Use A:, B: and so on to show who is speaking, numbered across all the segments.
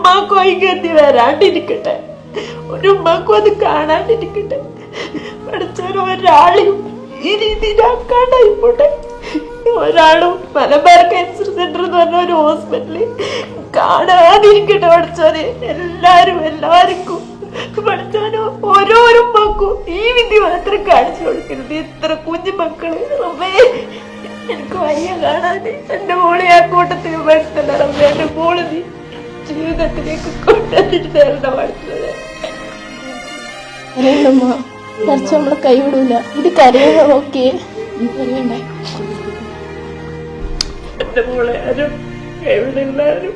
A: ഉമ്മാക്കും ഐകത്തി വരാണ്ടിരിക്കട്ടെ, ഒരു ഉമ്മാക്കും അത് കാണാണ്ടിരിക്കട്ടെ. പഠിച്ചാലും ഒരാളെയും ഈ രീതിയിലാക്കാണ്ടായിപ്പോട്ടെ. ഒരാളും മലബാർ ക്യാൻസർ സെന്റർ എന്ന് പറഞ്ഞ ഒരു ഹോസ്പിറ്റലിൽ കാണാതിരിക്കട്ടെ പഠിച്ചാല്. എല്ലാവർക്കും പഠിച്ചാലോ ഓരോരോ ഉമ്മാക്കും ഈ വിധി മാത്രം കാണിച്ചു കൊടുക്കരുത്. ഇത്ര കുഞ്ഞു മക്കള് റബ്ബേ, എനിക്ക് വയ്യ കാണാന്. എന്റെ മോളെ ആ കൂട്ടത്തിൽ പഠിത്തല്ല റബ്ബേ, എന്റെ മോള് നീ ജീവിതത്തിലേക്ക് കൊണ്ടുവന്നിട്ട് പഠിച്ചത്.
B: നമ്മളെ കൈവിടൂല. ഇത് കരയുക. ഓക്കെ,
A: എന്റെ മോളെ ആരും കൈവിടെല്ലാരും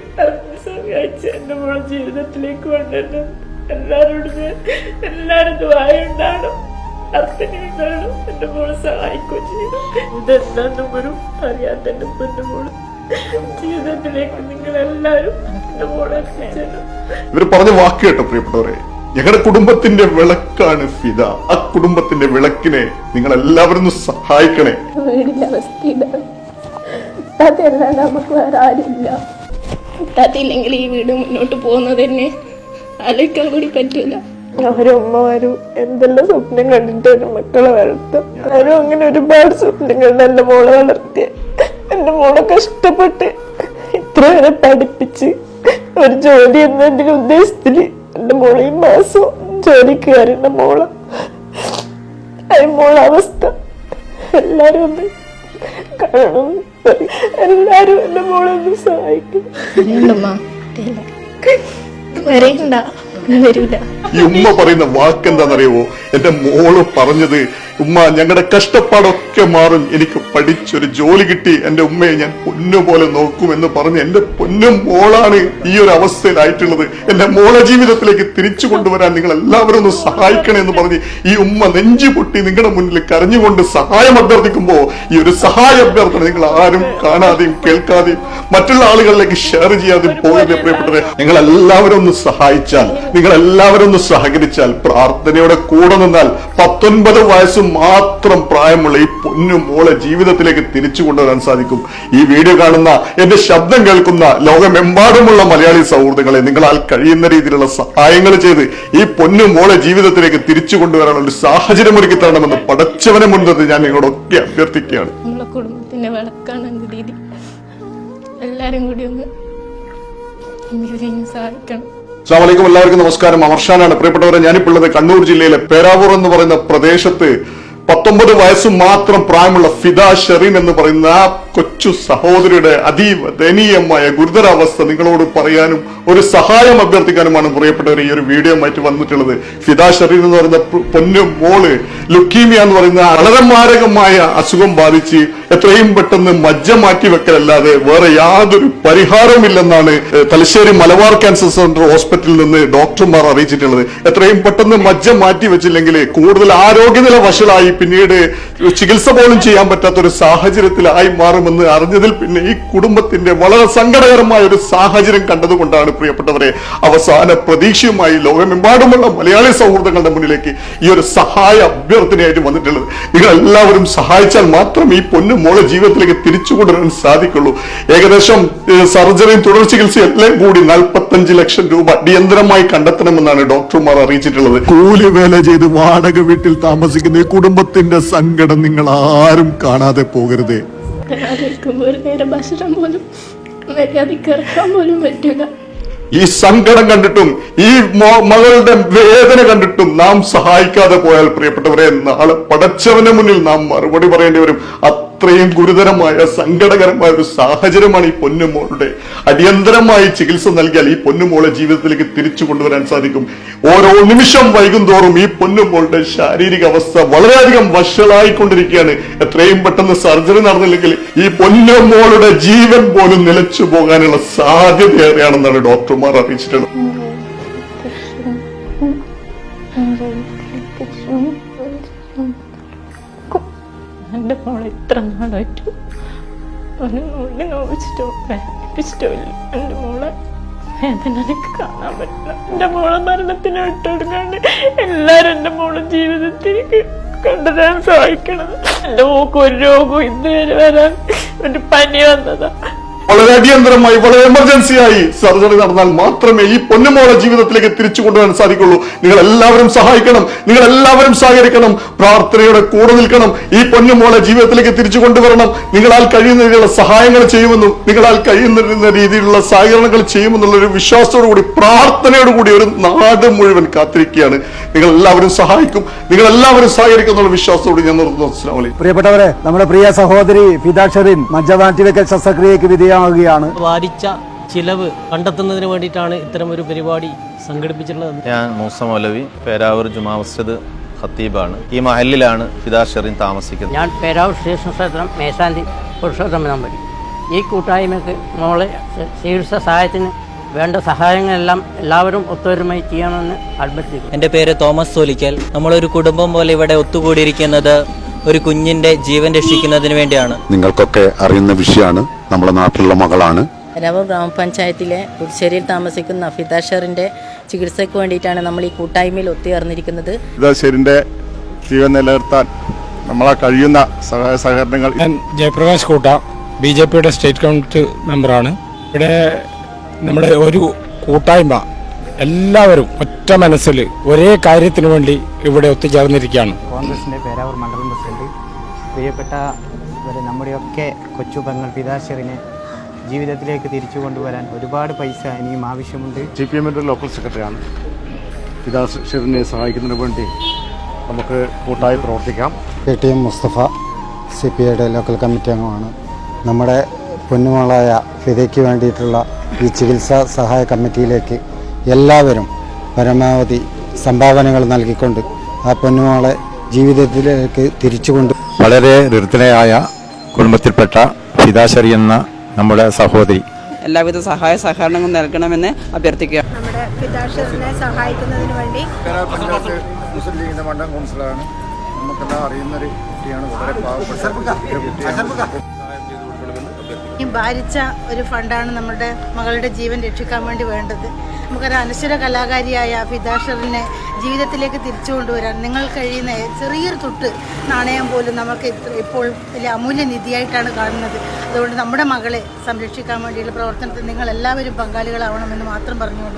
A: സഹായിച്ച് എന്റെ മോളെ ജീവിതത്തിലേക്ക് കൊണ്ടുവരണം. എല്ലാരും ദുആയുണ്ടാവണം, അർത്ഥനയുണ്ടാവണം. എന്റെ മോളെ സഹായിക്കുകയും ചെയ്യും. ഇതെന്താന്നും ഒരു അറിയാത്ത എന്റെ പൊന്നു മോള് ജീവിതത്തിലേക്ക് നിങ്ങളെല്ലാരും എന്റെ മോളെ എത്തിച്ചേരും.
C: ഇവർ പറഞ്ഞ വാക്ക് കേട്ടോ പ്രിയപ്പെട്ടവരെ, ഞങ്ങളുടെ കുടുംബത്തിന്റെ വിളക്കാണ് ഫിദ. ആ കുടുംബത്തിന്റെ വിളക്കിനെ നിങ്ങൾ എല്ലാവരും സഹായിക്കണേ.
B: വീടിന്റെ അവസ്ഥ ഇതാണ്. അതെല്ലാം നമുക്ക് വേറെ ആരുമില്ല. ഇല്ലെങ്കിൽ ഈ വീട് മുന്നോട്ട് പോകുന്നത് തന്നെ ആലോചിക്കാൻ കൂടി പറ്റൂല.
A: അവരുമ്മമാരും എന്തെല്ലാം സ്വപ്നം കണ്ടിട്ട് ഒരു മക്കളെ വളർത്തും. ആരും അങ്ങനെ ഒരുപാട് സ്വപ്നങ്ങൾ എന്റെ മോളെ വളർത്തിയ. എന്റെ മോളെ കഷ്ടപ്പെട്ട് ഇത്ര വരെ പഠിപ്പിച്ച് ഒരു ജോലി എന്നതിന്റെ ഉദ്ദേശത്തില് എന്റെ മോളെ ഈ മാസം ജോലിക്ക് കയറുന്ന മോളെ അവസ്ഥ എല്ലാരും ഒന്ന് കാണണം. എല്ലാരും എന്റെ മോളെ ഒന്ന് സഹായിക്കും.
B: വരൂല.
C: ഈ ഉമ്മ പറയുന്ന വാക്കെന്താണെന്നറിയുമോ? എന്റെ മോള് പറഞ്ഞത്, ഉമ്മ ഞങ്ങളുടെ കഷ്ടപ്പാടൊക്കെ മാറും, എനിക്ക് പഠിച്ചൊരു ജോലി കിട്ടി, എന്റെ ഉമ്മയെ ഞാൻ പൊന്നുപോലെ നോക്കുമെന്ന് പറഞ്ഞ് എന്റെ പൊന്നും മോളാണ് ഈ ഒരു അവസ്ഥയിലായിട്ടുള്ളത്. എന്റെ മോളെ ജീവിതത്തിലേക്ക് തിരിച്ചു കൊണ്ടുവരാൻ നിങ്ങൾ എല്ലാവരും ഒന്ന് സഹായിക്കണേ എന്ന് പറഞ്ഞ് ഈ ഉമ്മ നെഞ്ചു പൊട്ടി നിങ്ങളുടെ മുന്നിൽ കരഞ്ഞുകൊണ്ട് സഹായം അഭ്യർത്ഥിക്കുമ്പോ ഈ ഒരു സഹായ അഭ്യർത്ഥന നിങ്ങൾ ആരും കാണാതെയും കേൾക്കാതെയും മറ്റുള്ള ആളുകളിലേക്ക് ഷെയർ ചെയ്യാതെയും പോകരുത് പ്രിയപ്പെട്ടവരെ. നിങ്ങൾ എല്ലാവരും ഒന്ന് സഹായിച്ചാൽ, നിങ്ങൾ എല്ലാവരും ഒന്ന് സഹകരിച്ചാൽ, പ്രാർത്ഥനയോടെ കൂടെ നിന്നാൽ 19 വയസ്സ് മാത്രം പ്രായമുള്ള ഈ പൊന്നു മോളെ ജീവിതത്തിലേക്ക് തിരിച്ചു കൊണ്ടുവരാൻ സാധിക്കും. ഈ വീഡിയോ കാണുന്ന, എന്റെ ശബ്ദം കേൾക്കുന്ന ലോകമെമ്പാടുമുള്ള മലയാളി സൗഹൃദങ്ങളെ, നിങ്ങളാൽ കഴിയുന്ന രീതിയിലുള്ള സഹായങ്ങൾ ചെയ്ത് ഈ പൊന്നു മോളെ ജീവിതത്തിലേക്ക് തിരിച്ചു കൊണ്ടുവരാനുള്ള ഒരു സാഹചര്യം ഒരുക്കി തരണമെന്ന് പടച്ചവനെ മുൻനിർത്തി ഞാൻ നിങ്ങളോടൊക്കെ അഭ്യർത്ഥിക്കുകയാണ്.
B: നമ്മളെ കുടുംബത്തിന്റെ വിളക്കാണ് ദീദി. എല്ലാരും കൂടി ഒന്ന് സഹായിക്കണം.
C: അസ്സലാമു എല്ലാവർക്കും നമസ്കാരം. അമർഷാനാണ് പ്രിയപ്പെട്ടവരെ. ഞാനിപ്പോൾ ഉള്ളത് കണ്ണൂർ ജില്ലയിലെ പേരാവൂർ എന്ന് പറയുന്ന പ്രദേശത്ത് 19 വയസ്സ് മാത്രം പ്രായമുള്ള ഫിദ ഷെറീൻ എന്ന് പറയുന്ന ആ കൊച്ചു സഹോദരിയുടെ അതീവ ദയനീയമായ ഗുരുതരാവസ്ഥ നിങ്ങളോട് പറയാനും ഒരു സഹായം അഭ്യർത്ഥിക്കാനുമാണ് പ്രിയപ്പെട്ടവർ ഈ ഒരു വീഡിയോ ആയിട്ട് വന്നിട്ടുള്ളത്. ഫിദ ഷെറീൻ എന്ന് പറയുന്ന പൊന്നു മോള് ലുക്കീമിയ എന്ന് പറയുന്ന വളരെ മാരകമായ അസുഖം ബാധിച്ച് എത്രയും പെട്ടെന്ന് മജ്ജ മാറ്റി വെക്കലല്ലാതെ വേറെ യാതൊരു പരിഹാരവുമില്ലെന്നാണ് തലശ്ശേരി മലബാർ ക്യാൻസർ സെന്റർ ഹോസ്പിറ്റലിൽ നിന്ന് ഡോക്ടർമാർ അറിയിച്ചിട്ടുള്ളത്. എത്രയും പെട്ടെന്ന് മജ്ജ മാറ്റി വെച്ചില്ലെങ്കിൽ കൂടുതൽ ആരോഗ്യനില വഷളായി പിന്നീട് ചികിത്സ പോലും ചെയ്യാൻ പറ്റാത്തൊരു സാഹചര്യത്തിലായി മാറുമെന്ന് അറിഞ്ഞതിൽ പിന്നെ ഈ കുടുംബത്തിന്റെ വളരെ സങ്കടകരമായ ഒരു സാഹചര്യം കണ്ടതുകൊണ്ടാണ് പ്രിയപ്പെട്ടവരെ അവസാന പ്രതീക്ഷയുമായി ലോകമെമ്പാടുമുള്ള മലയാളി സൗഹൃദങ്ങളുടെ മുന്നിലേക്ക് ഈ ഒരു സഹായ അഭ്യർത്ഥനയായിട്ട് വന്നിട്ടുള്ളത്. നിങ്ങൾ എല്ലാവരും സഹായിച്ചാൽ മാത്രം ഈ പൊന്നു മോളെ ജീവിതത്തിലേക്ക് തിരിച്ചു കൊണ്ടുവരാൻ സാധിക്കുള്ളൂ. ഏകദേശം സർജറിയും തുടർ ചികിത്സയും എല്ലാം കൂടി 45 ലക്ഷം രൂപ അടിയന്തരമായി കണ്ടെത്തണമെന്നാണ് ഡോക്ടർമാർ അറിയിച്ചിട്ടുള്ളത്. കൂലി വേല ചെയ്ത് വാടക വീട്ടിൽ താമസിക്കുന്ന ഈ കുടുംബത്തിന്റെ സങ്കടം നിങ്ങൾ ആരും കാണാതെ പോകരുതേ.
B: ഒരു നേരം ഭക്ഷണം പോലും മര്യാദയ്ക്ക് ഇറക്കാൻ പോലും പറ്റില്ല.
C: ഈ സങ്കടം കണ്ടിട്ടും ഈ മകളുടെ വേദന കണ്ടിട്ടും നാം സഹായിക്കാതെ പോയാൽ പ്രിയപ്പെട്ടവരെ നാളെ പടച്ചവന് മുന്നിൽ നാം മറുപടി പറയേണ്ടി വരും. അത്രയും ഗുരുതരമായ സങ്കടകരമായ ഒരു സാഹചര്യമാണ് ഈ പൊന്നുമോളുടെ. അടിയന്തരമായി ചികിത്സ നൽകിയാൽ ഈ പൊന്നുമോളെ ജീവിതത്തിലേക്ക് തിരിച്ചു കൊണ്ടുവരാൻ സാധിക്കും. ഓരോ നിമിഷം വൈകുന്തോറും ഈ പൊന്നുമോളുടെ ശാരീരിക അവസ്ഥ വളരെയധികം വഷളായിക്കൊണ്ടിരിക്കുകയാണ്. എത്രയും പെട്ടെന്ന് സർജറി നടന്നില്ലെങ്കിൽ ഈ പൊന്നുമോളുടെ ജീവൻ പോലും നിലച്ചു പോകാനുള്ള സാധ്യതയേറെയാണെന്നാണ് ഡോക്ടർമാർ അറിയിച്ചിട്ടുള്ളത്.
A: എന്റെ മോളെ ഇത്ര നാളായിട്ടു അവനെ നോവിച്ചിട്ടോ വേദനിപ്പിച്ചിട്ടോ ഇല്ല. എന്റെ മോളെ വേദന എനിക്ക് കാണാൻ പറ്റില്ല. എന്റെ മോളെ മരണത്തിന് വിട്ടുകൊടുക്കാണ്ട് എല്ലാരും എന്റെ മോളെ ജീവിതത്തിലേക്ക് കൊണ്ടുവരാൻ സഹായിക്കണം. എന്റെ മോക്ക് ഒരു രോഗവും ഇതുവരെ വരാൻ ഒരു പനി വന്നതാ.
C: വളരെ അടിയന്തരമായി, വളരെ എമർജൻസിയായി സർജറി നടന്നാൽ മാത്രമേ ഈ പൊന്നുമോളെ ജീവിതത്തിലേക്ക് തിരിച്ചു കൊണ്ടുവരാൻ സാധിക്കുള്ളൂ. നിങ്ങൾ എല്ലാവരും സഹായിക്കണം, നിങ്ങൾ എല്ലാവരും സഹകരിക്കണം, പ്രാർത്ഥനയോടെ കൂടെ നിൽക്കണം. ഈ പൊന്നുമോളെ ജീവിതത്തിലേക്ക് തിരിച്ചു കൊണ്ടുവരണം. നിങ്ങളാൽ കഴിയുന്ന രീതിയിലുള്ള സഹായങ്ങൾ ചെയ്യുമെന്നും നിങ്ങളാൽ കഴിയുന്ന രീതിയിലുള്ള സഹകരണങ്ങൾ ചെയ്യുമെന്നുള്ള ഒരു വിശ്വാസത്തോടുകൂടി, പ്രാർത്ഥനയോടുകൂടി ഒരു നാട് മുഴുവൻ കാത്തിരിക്കുകയാണ്. നിങ്ങൾ എല്ലാവരും സഹായിക്കും, നിങ്ങൾ എല്ലാവരും സഹകരിക്കും എന്നുള്ള വിശ്വാസത്തോട് ഞാൻ നിർത്തുന്നു. അസ്സലാമു അലൈക്കും.
D: പ്രിയപ്പെട്ടവരെ, നമ്മുടെ പ്രിയ സഹോദരി ഫിദ ഷെറിൻ മജ്ജമാറ്റിവെക്കൽ ശസ്ത്രക്രിയക്ക് വിധേയമാവുകയാണ്.
E: വാദിച്ച ചിലവ് കണ്ടെത്തുന്നതിന് വേണ്ടിയിട്ടാണ് ഇത്തരം ഒരു പരിപാടി സംഘടിപ്പിച്ചിട്ടുള്ളത്.
F: ഞാൻ മൂസ മൗലവി, പേരാവൂർ ജുമാ മസ്ജിദ് ഖത്തീബാണ്. ഈ മഹലിലാണ് ഫിദ ഷെറിൻ താമസിക്കുന്നത്.
G: ഞാൻ പേരാവൂർ സ്റ്റേഷൻ ക്ഷേത്രം മേശാന്തി പുരുഷോത്തമ നമ്പരി. ഈ കൂട്ടായ്മയ്ക്ക് മോളെ ചികിത്സാ സഹായത്തിന് വേണ്ട സഹായങ്ങളെല്ലാം എല്ലാവരും ഒത്തൊരുമയായി ചെയ്യണമെന്ന് അഭ്യർത്ഥിക്കുന്നു.
H: എൻ്റെ പേര് തോമസ് സോലിക്കൽ. നമ്മളൊരു കുടുംബം പോലെ ഇവിടെ ഒത്തുകൂടിയിരിക്കുന്നത് ഒരു കുഞ്ഞിന്റെ ജീവൻ രക്ഷിക്കുന്നതിന് വേണ്ടിയാണ്.
I: നിങ്ങൾക്കൊക്കെ അറിയുന്ന വിഷയമാണ്. നമ്മുടെ നാട്ടിലുള്ള മകളാണ്.
J: പേരാവൂർ ഗ്രാമപഞ്ചായത്തിലെ പുതുശ്ശേരിയിൽ താമസിക്കുന്ന ഫിദ ഷെറിന്റെ ചികിത്സയ്ക്ക് വേണ്ടിയിട്ടാണ് നമ്മൾ ഈ കൂട്ടായ്മയിൽ ഒത്തുചേർന്നിരിക്കുന്നത്.
C: ഫിദ ഷെറിന്റെ ജീവൻ നിലനിർത്താൻ നമ്മളെ കഴിയുന്ന സഹകരണങ്ങൾ.
K: ഞാൻ ജയപ്രകാശ് കൂട്ട, BJPയുടെ സ്റ്റേറ്റ് കമ്മിറ്റി മെമ്പറാണ്. ഇവിടെ നമ്മുടെ ഒരു കൂട്ടായ്മ എല്ലാവരും ഒറ്റ മനസ്സിൽ ഒരേ കാര്യത്തിന് വേണ്ടി ഇവിടെ ഒത്തുചേർന്നിരിക്കുകയാണ്.
D: കോൺഗ്രസിന്റെ പേരാവൂർ മണ്ഡലം പ്രസിഡന്റ്, പ്രിയപ്പെട്ട നമ്മുടെയൊക്കെ കൊച്ചു പെങ്ങൾ ഫിദ ഷെറിനെ ജീവിതത്തിലേക്ക് തിരിച്ചു കൊണ്ടുവരാൻ ഒരുപാട് പൈസ ഇനിയും ആവശ്യമുണ്ട്.
C: CPMന്റെ ലോക്കൽ സെക്രട്ടറിയാണ്. ഫിദ ഷെറിനെ സഹായിക്കുന്നതിന് വേണ്ടി നമുക്ക് കൂട്ടായി പ്രവർത്തിക്കാം.
D: KTM മുസ്തഫ, CPIയുടെ ലോക്കൽ കമ്മിറ്റി അംഗമാണ്. നമ്മുടെ പൊന്നുമോളായ ഫിദയ്ക്ക് വേണ്ടിയിട്ടുള്ള ഈ ചികിത്സാ സഹായ കമ്മിറ്റിയിലേക്ക് എല്ലാവരും പരമാവധി സംഭാവനകൾ നൽകിക്കൊണ്ട് ആ പൊന്നുമോളെ ജീവിതത്തിലേക്ക് തിരിച്ചുകൊണ്ട്
I: വളരെ ദുരിതയായ കുടുംബത്തിൽപ്പെട്ട ഫിദ ഷെറിൻ എന്ന നമ്മുടെ സഹോദരി
L: എല്ലാവിധ സഹായ സഹകരണങ്ങൾ നൽകണമെന്ന് അഭ്യർത്ഥിക്കുക.
B: നമ്മുടെ ഫിദ ഷെറിനെ സഹായിക്കുന്നതിന് വേണ്ടി
C: മുസ്ലിം ലീഗിന്റെ മണ്ഡലം കൗൺസിലറാണ്. നമുക്കെല്ലാം അറിയുന്നൊരു കുട്ടിയാണ്. വളരെ പാവപ്പെട്ട
B: ഈ ഭാരിച്ച ഒരു ഫണ്ടാണ് നമ്മുടെ മകളുടെ ജീവൻ രക്ഷിക്കാൻ വേണ്ടി വേണ്ടത്. നമുക്കൊരു അനശ്വര കലാകാരിയായ ഫിദ ഷെറിനെ ജീവിതത്തിലേക്ക് തിരിച്ചു കൊണ്ടുവരാൻ നിങ്ങൾ കഴിയുന്ന ചെറിയൊരു തൊട്ട് നാണയം പോലും നമുക്ക് ഇപ്പോൾ വലിയ അമൂല്യ നിധിയായിട്ടാണ് കാണുന്നത്. അതുകൊണ്ട് നമ്മുടെ മകളെ സംരക്ഷിക്കാൻ വേണ്ടിയുള്ള പ്രവർത്തനത്തിൽ നിങ്ങൾ എല്ലാവരും പങ്കാളികളാവണമെന്ന് മാത്രം പറഞ്ഞുകൊണ്ട്